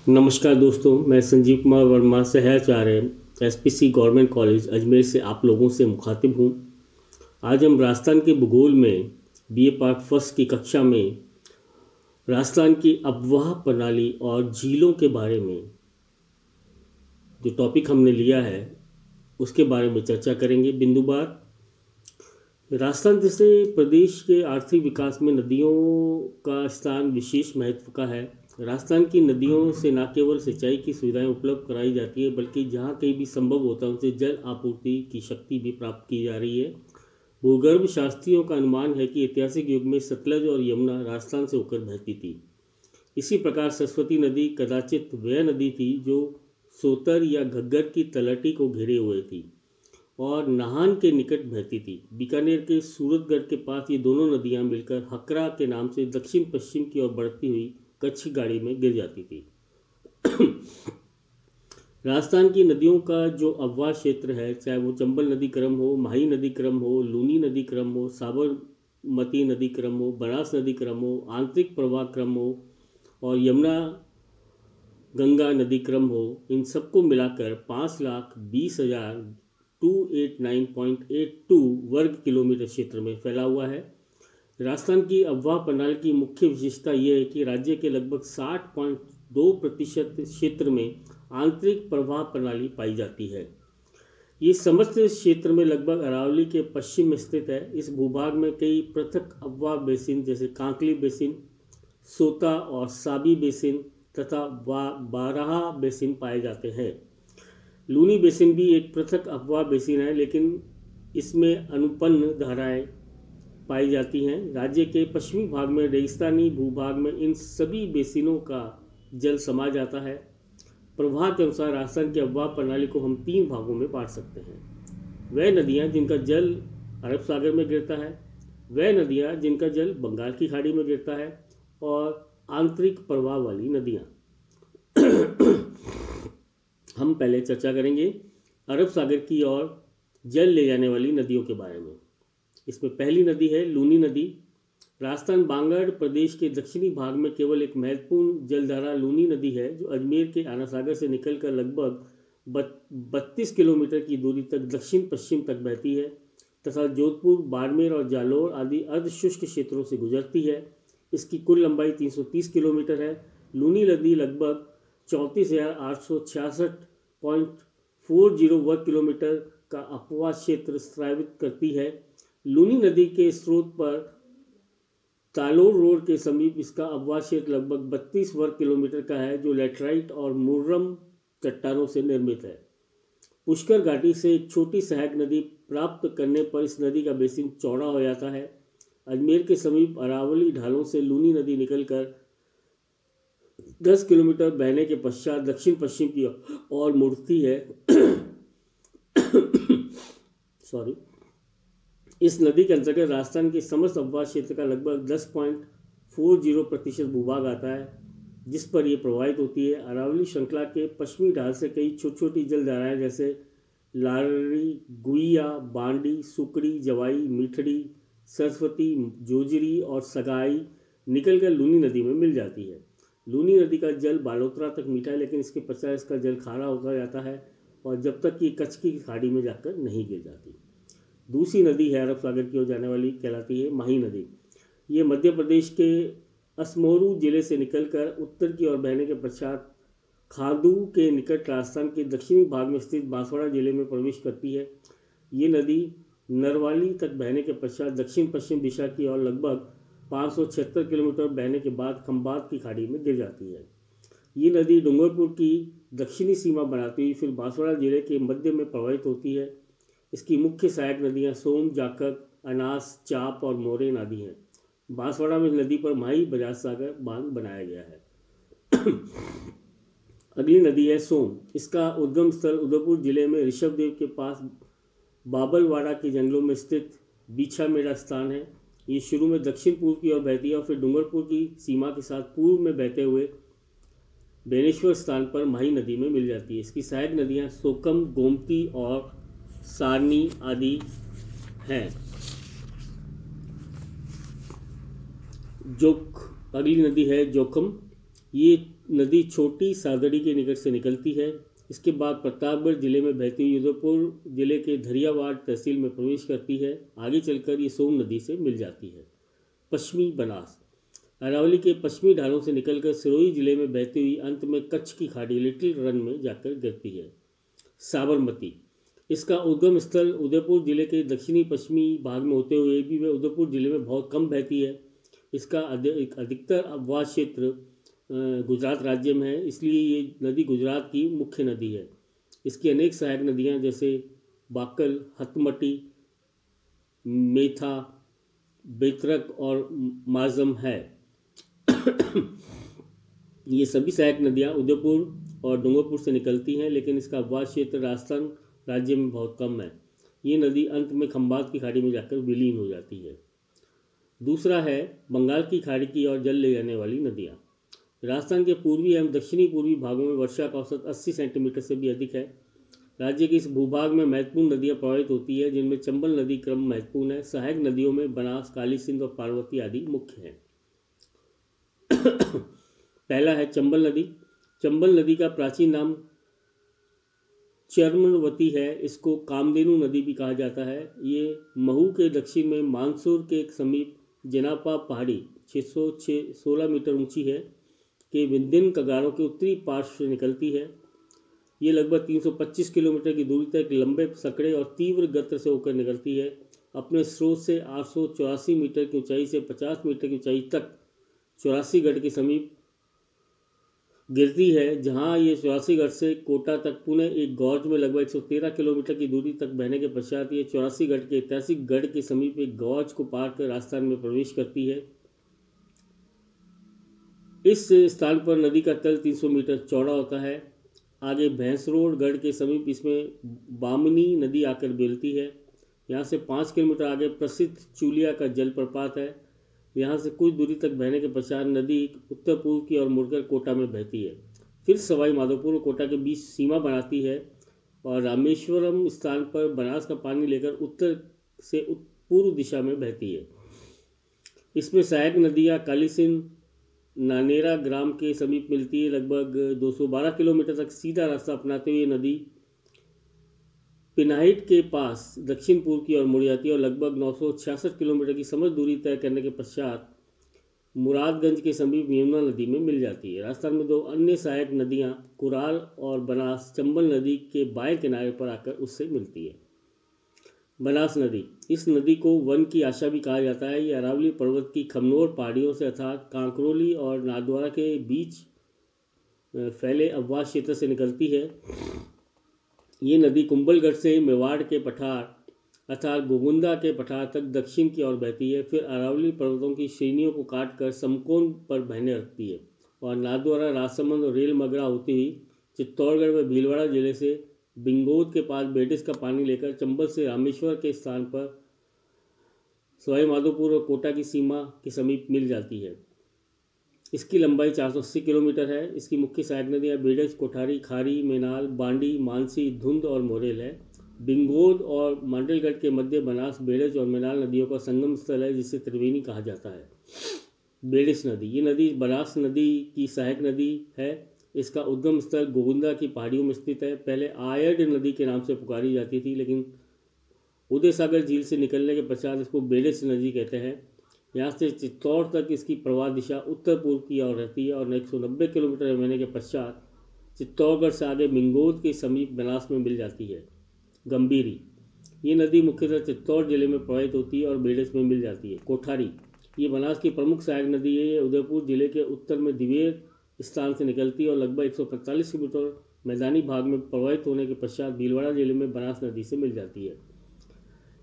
नमस्कार दोस्तों, मैं संजीव कुमार वर्मा, सहचार्य एसपीसी गवर्नमेंट कॉलेज अजमेर से आप लोगों से मुखातिब हूँ। आज हम राजस्थान के भूगोल में बीए पार्ट फर्स्ट की कक्षा में राजस्थान की अफवाह प्रणाली और झीलों के बारे में जो टॉपिक हमने लिया है उसके बारे में चर्चा करेंगे बिंदुवार। राजस्थान जैसे प्रदेश के आर्थिक विकास में नदियों का स्थान विशेष महत्व का है। राजस्थान की नदियों से न केवल सिंचाई की सुविधाएं उपलब्ध कराई जाती है, बल्कि जहां कहीं भी संभव होता है उनसे जल आपूर्ति की शक्ति भी प्राप्त की जा रही है। भूगर्भ शास्त्रियों का अनुमान है कि ऐतिहासिक युग में सतलज और यमुना राजस्थान से होकर बहती थी। इसी प्रकार सरस्वती नदी कदाचित वह नदी थी जो सोतर या घग्गर की तलहटी को घेरे हुए थी और नाहन के निकट बहती थी। बीकानेर के सूरतगढ़ के पास ये दोनों नदियां मिलकर हकरा के नाम से दक्षिण पश्चिम की ओर बढ़ती हुई कच्छ गाड़ी में गिर जाती थी। राजस्थान की नदियों का जो अववाह क्षेत्र है, चाहे वो चंबल नदी क्रम हो, माही नदी क्रम हो, लूनी नदी क्रम हो, साबरमती नदी क्रम हो, बनास नदी क्रम हो, आंतरिक प्रवाह क्रम हो और यमुना गंगा नदी क्रम हो, इन सबको मिलाकर 5,20,289.82 वर्ग किलोमीटर क्षेत्र में फैला हुआ है। राजस्थान की अफवाह प्रणाली की मुख्य विशेषता यह है कि राज्य के लगभग 60.2% क्षेत्र में आंतरिक प्रवाह प्रणाली पाई जाती है। ये समस्त क्षेत्र में लगभग अरावली के पश्चिम में स्थित है। इस भूभाग में कई पृथक अफवाह बेसिन जैसे कांकली बेसिन, सोता और साबी बेसिन तथा बाराहा बेसिन पाए जाते हैं। लूनी बेसिन भी एक पृथक अफवाह बेसिन है, लेकिन इसमें अनुपन्न धाराएं पाई जाती हैं। राज्य के पश्चिमी भाग में रेगिस्तानी भूभाग में इन सभी बेसिनों का जल समा जाता है। प्रवाह के अनुसार राजस्थान की अफवाह प्रणाली को हम 3 भागों में बांट सकते हैं। वह नदियां जिनका जल अरब सागर में गिरता है, वह नदियां जिनका जल बंगाल की खाड़ी में गिरता है और आंतरिक प्रवाह वाली नदियां। हम पहले चर्चा करेंगे अरब सागर की ओर जल ले जाने वाली नदियों के बारे में। इसमें पहली नदी है लूनी नदी। राजस्थान बांगड़ प्रदेश के दक्षिणी भाग में केवल एक महत्वपूर्ण जलधारा लूनी नदी है, जो अजमेर के आना सागर से निकलकर लगभग 32 किलोमीटर की दूरी तक दक्षिण पश्चिम तक बहती है तथा जोधपुर, बाड़मेर और जालोर आदि अर्धशुष्क क्षेत्रों से गुजरती है। इसकी कुल लंबाई 330 किलोमीटर है। लूनी नदी लगभग 34,866.40 वर्ग किलोमीटर का अपवाह क्षेत्र स्रावित करती है। लूनी नदी के स्रोत पर तालोर रोड के समीप इसका अपवाह क्षेत्र लगभग 32 वर्ग किलोमीटर का है, जो लैटराइट और मुर्रम चट्टानों से निर्मित है। पुष्कर घाटी से एक छोटी सहायक नदी प्राप्त करने पर इस नदी का बेसिन चौड़ा हो जाता है। अजमेर के समीप अरावली ढालों से लूनी नदी निकलकर 10 किलोमीटर बहने के पश्चात दक्षिण पश्चिम की ओर मुड़ती है। सॉरी। इस नदी के अंतर्गत राजस्थान के समस्त अफवाह क्षेत्र का लगभग 10.40% भूभाग आता है, जिस पर यह प्रभावित होती है। अरावली श्रृंखला के पश्चिमी ढाल से कई छोटी छोटी जलधाराएं जैसे लारी, गुइया, बांडी, सुकड़ी, जवाई, मीठड़ी, सरस्वती, जोजरी और सगाई निकलकर लूनी नदी में मिल जाती है। लूनी नदी का जल बालोतरा तक मीठा है, लेकिन इसके पश्चात इसका जल खारा होता जाता है और जब तक कि कच्छ की खाड़ी में जाकर नहीं गिर जाती। दूसरी नदी है अरब सागर की ओर जाने वाली, कहलाती है माही नदी। ये मध्य प्रदेश के असमोरू जिले से निकलकर उत्तर की ओर बहने के पश्चात खारदू के निकट राजस्थान के दक्षिणी भाग में स्थित बांसवाड़ा जिले में प्रवेश करती है। ये नदी नरवाली तक बहने के पश्चात दक्षिण पश्चिम दिशा की ओर लगभग 576 किलोमीटर बहने के बाद खंबात की खाड़ी में गिर जाती है। ये नदी डूंगरपुर की दक्षिणी सीमा बनाती हुई फिर बांसवाड़ा जिले के मध्य में प्रवाहित होती है। इसकी मुख्य सहायक नदियां सोम, जाकक, अनास, चाप और मोरेन आदि हैं। बांसवाड़ा में नदी पर माही बजाज सागर बांध बनाया गया है। अगली नदी है सोम। इसका उद्गम स्थल उदयपुर जिले में ऋषभदेव के पास बाबलवाड़ा के जंगलों में स्थित बीछा मेरा स्थान है। ये शुरू में दक्षिण पूर्व की ओर बहती है और फिर डूंगरपुर की सीमा के साथ पूर्व में बहते हुए बेनेश्वर स्थान पर माही नदी में मिल जाती है। इसकी सहायक नदियां सोकम, गोमती और सारनी आदि हैं। अगली नदी है जोखम। ये नदी छोटी सादड़ी के निकट से निकलती है। इसके बाद प्रतापगढ़ जिले में बहती हुई उदयपुर जिले के धरियावाड़ तहसील में प्रवेश करती है। आगे चलकर ये सोम नदी से मिल जाती है। पश्चिमी बनास अरावली के पश्चिमी ढालों से निकलकर सिरोही जिले में बहती हुई अंत में कच्छ की खाड़ी लिटिल रन में जाकर गिरती है। साबरमती इसका उद्गम स्थल उदयपुर जिले के दक्षिणी पश्चिमी भाग में होते हुए भी वह उदयपुर जिले में बहुत कम बहती है। इसका अधिकतर अपवास क्षेत्र गुजरात राज्य में है, इसलिए ये नदी गुजरात की मुख्य नदी है। इसकी अनेक सहायक नदियाँ जैसे बाकल, हतमटी, मेथा, बेतरक और माजम है। ये सभी सहायक नदियाँ उदयपुर और डूंगरपुर से निकलती हैं, लेकिन इसका अपवास क्षेत्र राजस्थान राज्य में बहुत कम है। ये नदी अंत में खंबात की खाड़ी में जाकर विलीन हो जाती है। दूसरा है बंगाल की खाड़ी की ओर जल ले जाने वाली नदियाँ। राजस्थान के पूर्वी एवं दक्षिणी पूर्वी भागों में वर्षा का औसत 80 सेंटीमीटर से भी अधिक है। राज्य के इस भूभाग में महत्वपूर्ण नदियाँ प्रवाहित होती है, जिनमें चंबल नदी क्रम महत्वपूर्ण है। सहायक नदियों में बनास, काली सिंध और पार्वती आदि मुख्य हैं। पहला है चंबल नदी। चंबल नदी का प्राचीन नाम चर्मवती है। इसको कामधेनु नदी भी कहा जाता है। ये महू के दक्षिण में मानसूर के समीप जनापा पहाड़ी 616 मीटर ऊंची है के विंध्यन कगारों के उत्तरी पार्श्व से निकलती है। ये लगभग 325 किलोमीटर की दूरी तक लंबे सकड़े और तीव्र गत्र से होकर निकलती है। अपने स्रोत से 884 मीटर की ऊंचाई से 50 मीटर की ऊंचाई तक 84 गढ़ के समीप गिरती है, जहां ये 84 गढ़ से कोटा तक पुनः एक गॉर्ज में लगभग 113 किलोमीटर की दूरी तक बहने के पश्चात ये 84 गढ़ के ऐतिहासिक गढ़ के समीप एक गॉर्ज को पार कर राजस्थान में प्रवेश करती है। इस स्थान पर नदी का तल 300 मीटर चौड़ा होता है। आगे भैंसरोड गढ़ के समीप इसमें बामनी नदी आकर मिलती है। यहाँ से 5 किलोमीटर आगे प्रसिद्ध चूलिया का जलप्रपात है। यहाँ से कुछ दूरी तक बहने के पश्चात नदी उत्तर पूर्व की ओर मुड़कर कोटा में बहती है। फिर सवाई माधोपुर और कोटा के बीच सीमा बनाती है और रामेश्वरम स्थान पर बनास का पानी लेकर उत्तर से पूर्व दिशा में बहती है। इसमें सहायक नदियाँ काली सिंध नानेरा ग्राम के समीप मिलती है। लगभग 212 किलोमीटर तक सीधा रास्ता अपनाते हुए नदी पिनाहिट के पास दक्षिण पूर्व की ओर मुड़ जाती है और लगभग 966 किलोमीटर की समझ दूरी तय करने के पश्चात मुरादगंज के समीप यमुना नदी में मिल जाती है। राजस्थान में दो अन्य सहायक नदियां कुराल और बनास चंबल नदी के बाएं किनारे पर आकर उससे मिलती है। बनास नदी, इस नदी को वन की आशा भी कहा जाता है। ये अरावली पर्वत की खमनोर पहाड़ियों से अर्थात कांकरोली और नाथद्वारा के बीच फैले अपवास क्षेत्र से निकलती है। ये नदी कुंभलगढ़ से मेवाड़ के पठार अर्थात गोगुंदा के पठार तक दक्षिण की ओर बहती है। फिर अरावली पर्वतों की श्रेणियों को काटकर समकोण पर बहने लगती है और नाथद्वारा, राजसमंद और रेल मगरा होती हुई चित्तौड़गढ़ व भीलवाड़ा जिले से बिंगोद के पास बेडिस का पानी लेकर चंबल से रामेश्वर के स्थान पर सवाई माधोपुर और कोटा की सीमा के समीप मिल जाती है। इसकी लंबाई 480 किलोमीटर है। इसकी मुख्य सहायक नदियाँ बेडस, कोठारी, खारी, मेनाल, बांडी, मानसी, धुंध और मोरेल है। बिंगोद और मांडलगढ़ के मध्य बनास, बेडस और मेनाल नदियों का संगम स्थल है, जिसे त्रिवेणी कहा जाता है। बेडिस नदी, ये नदी बनास नदी की सहायक नदी है। इसका उद्गम स्थल गोगुंदा की पहाड़ियों में स्थित है। पहले आयड नदी के नाम से पुकारी जाती थी, लेकिन उदय सागर झील से निकलने के पश्चात इसको बेडिस नदी कहते हैं। यहाँ से चित्तौड़ तक इसकी प्रवाह दिशा उत्तर पूर्व की ओर रहती है और 190 किलोमीटर रहने के पश्चात चित्तौड़गढ़ से आगे मिंगोद के समीप बनास में मिल जाती है। गंभीरी, ये नदी मुख्यतः चित्तौड़ जिले में प्रवाहित होती है और बेडस में मिल जाती है। कोठारी, ये बनास की प्रमुख सहायक नदी है। ये उदयपुर जिले के उत्तर में दिवेर स्थान से निकलती है और लगभग 145 किलोमीटर मैदानी भाग में प्रवाहित होने के पश्चात भीलवाड़ा जिले में बनास नदी से मिल जाती है।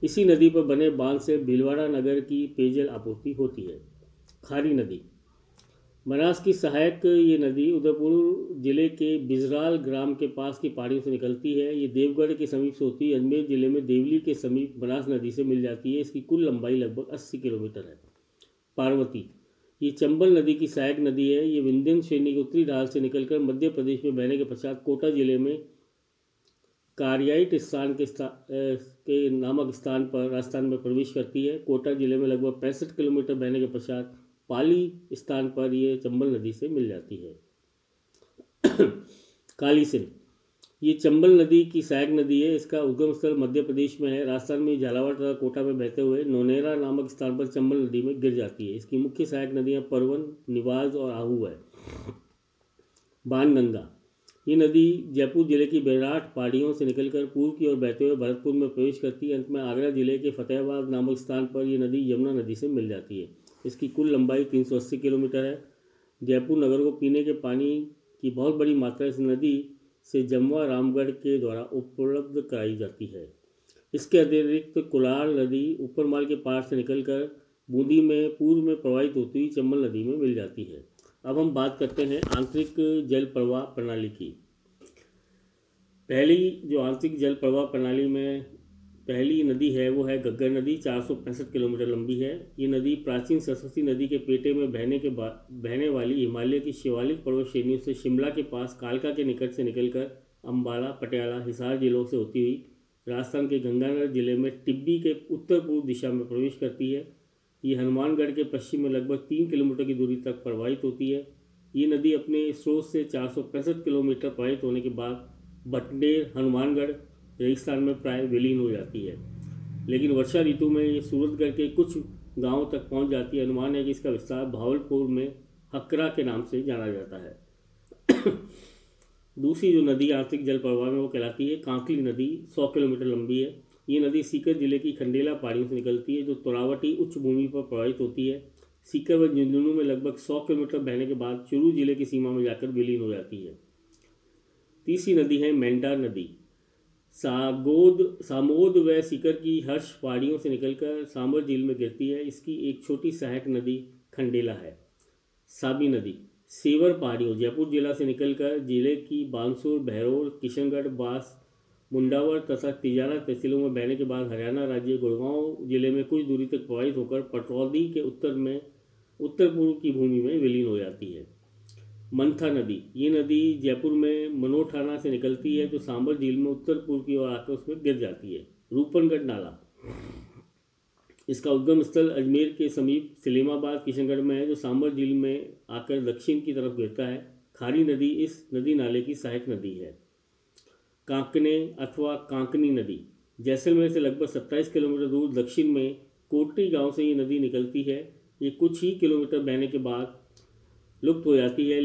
इसी नदी पर बने बांध से भीलवाड़ा नगर की पेयजल आपूर्ति होती है। खारी नदी, बनास की सहायक ये नदी उदयपुर जिले के बिजराल ग्राम के पास की पहाड़ियों से निकलती है। ये देवगढ़ के समीप से होती है। अजमेर जिले में देवली के समीप बनास नदी से मिल जाती है। इसकी कुल लंबाई लगभग 80 किलोमीटर है। पार्वती, ये चंबल नदी की सहायक नदी है। ये विंध्यन श्रेणी के उत्तरी ढाल से निकलकर मध्य प्रदेश में बहने के पश्चात कोटा जिले में कारियाइट स्थान के नामक स्थान पर राजस्थान में प्रवेश करती है। कोटा जिले में लगभग 65 किलोमीटर बहने के पश्चात पाली स्थान पर यह चंबल नदी से मिल जाती है। काली सिंध, ये चंबल नदी की सहायक नदी है। इसका उद्गम स्थल मध्य प्रदेश में है। राजस्थान में झालावाड़ तथा कोटा में बहते हुए नौनेरा नामक स्थान पर चंबल नदी में गिर जाती है। इसकी मुख्य सहायक नदियाँ परवन, निवाज और आहू है। बाणगंगा, ये नदी जयपुर जिले की बैराठ पहाड़ियों से निकलकर पूर्व की ओर बहते हुए भरतपुर में प्रवेश करती है। अंत में आगरा जिले के फतेहाबाद नामक स्थान पर यह नदी यमुना नदी से मिल जाती है। इसकी कुल लंबाई 380 किलोमीटर है। जयपुर नगर को पीने के पानी की बहुत बड़ी मात्रा इस नदी से जमवा रामगढ़ के द्वारा उपलब्ध कराई जाती है। इसके अतिरिक्त कुलार नदी ऊपरमाल के पार से निकलकर बूंदी में पूर्व में प्रवाहित होती हुई चंबल नदी में मिल जाती है। अब हम बात करते हैं आंतरिक जल प्रवाह प्रणाली की। पहली जो आंतरिक जल प्रवाह प्रणाली में पहली नदी है वो है घग्गर नदी, 465 किलोमीटर लंबी है। ये नदी प्राचीन सरस्वती नदी के पेटे में बहने वाली हिमालय की शिवालिक पर्वत श्रेणियों से शिमला के पास कालका के निकट से निकलकर अम्बाला, पटियाला, हिसार जिलों से होती हुई राजस्थान के गंगानगर जिले में टिब्बी के उत्तर पूर्व दिशा में प्रवेश करती है। ये हनुमानगढ़ के पश्चिम में लगभग 3 किलोमीटर की दूरी तक प्रवाहित होती है। ये नदी अपने स्रोत से 465 किलोमीटर प्रवाहित होने के बाद बटनेर, हनुमानगढ़, रेगिस्तान में प्राय विलीन हो जाती है। लेकिन वर्षा ऋतु में ये सूरतगढ़ के कुछ गांवों तक पहुंच जाती है। अनुमान है कि इसका विस्तार भावलपुर में हकरा के नाम से जाना जाता है। दूसरी जो नदी आंतरिक जल प्रवाह में वो कहलाती है कांकली नदी, 100 किलोमीटर लंबी है। ये नदी सीकर जिले की खंडेला पहाड़ियों से निकलती है जो तोरावटी उच्च भूमि पर प्रवाहित होती है। सीकर व झुंझुनू में लगभग 100 किलोमीटर बहने के बाद चुरू जिले की सीमा में जाकर विलीन हो जाती है। तीसरी नदी है मेंढा नदी, सामोद व सीकर की हर्ष पहाड़ियों से निकलकर सांबर झील में गिरती है। इसकी एक छोटी सहायक नदी खंडेला है। साबी नदी सेवर पहाड़ियों जयपुर जिला से निकलकर जिले की बानसूर, बहरोड, किशनगढ़, बास, मुंडावर तथा तिजारा तहसीलों में बहने के बाद हरियाणा राज्य गुड़गांव जिले में कुछ दूरी तक प्रवाहित होकर पटौदी के उत्तर पूर्व की भूमि में विलीन हो जाती है। मंथा नदी, ये नदी जयपुर में मनोठाना से निकलती है जो सांबर झील में उत्तर पूर्व की ओर आकर उसमें गिर जाती है। रूपनगढ़ नाला, इसका उद्गम स्थल अजमेर के समीप सलीमाबाद, किशनगढ़ में है जो सांबर झील में आकर दक्षिण की तरफ गिरता है। खारी नदी इस नदी नाले की सहायक नदी है। कांकने अथवा कांकनी नदी, जैसलमेर से लगभग 27 किलोमीटर दूर दक्षिण में कोटरी गांव से ये नदी निकलती है। ये कुछ ही किलोमीटर बहने के बाद लुप्त हो जाती है,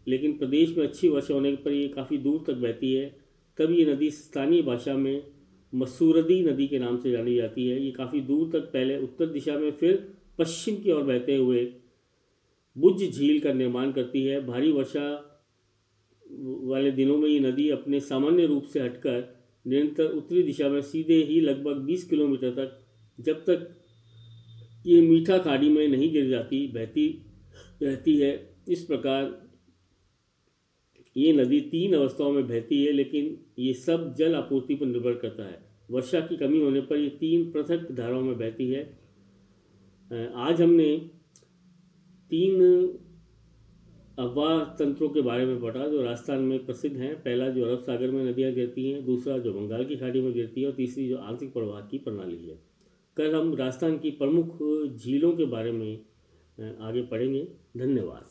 लेकिन प्रदेश में अच्छी वर्षा होने पर ये काफ़ी दूर तक बहती है। तब ये नदी स्थानीय भाषा में मसूरदी नदी के नाम से जानी जाती है। ये काफ़ी दूर तक पहले उत्तर दिशा में फिर पश्चिम की ओर बहते हुए बुज झील का निर्माण करती है। भारी वर्षा वाले दिनों में ये नदी अपने सामान्य रूप से हटकर निरंतर उत्तरी दिशा में सीधे ही लगभग 20 किलोमीटर तक, जब तक ये मीठा खाड़ी में नहीं गिर जाती, बहती रहती है। इस प्रकार ये नदी 3 अवस्थाओं में बहती है, लेकिन ये सब जल आपूर्ति पर निर्भर करता है। वर्षा की कमी होने पर ये 3 पृथक धाराओं में बहती है। आज हमने 3 अफवाह तंत्रों के बारे में पढ़ा जो राजस्थान में प्रसिद्ध हैं। पहला जो अरब सागर में नदियाँ गिरती हैं, दूसरा जो बंगाल की खाड़ी में गिरती है और तीसरी जो आंतरिक प्रवाह की प्रणाली है। कल हम राजस्थान की प्रमुख झीलों के बारे में आगे पढ़ेंगे। धन्यवाद।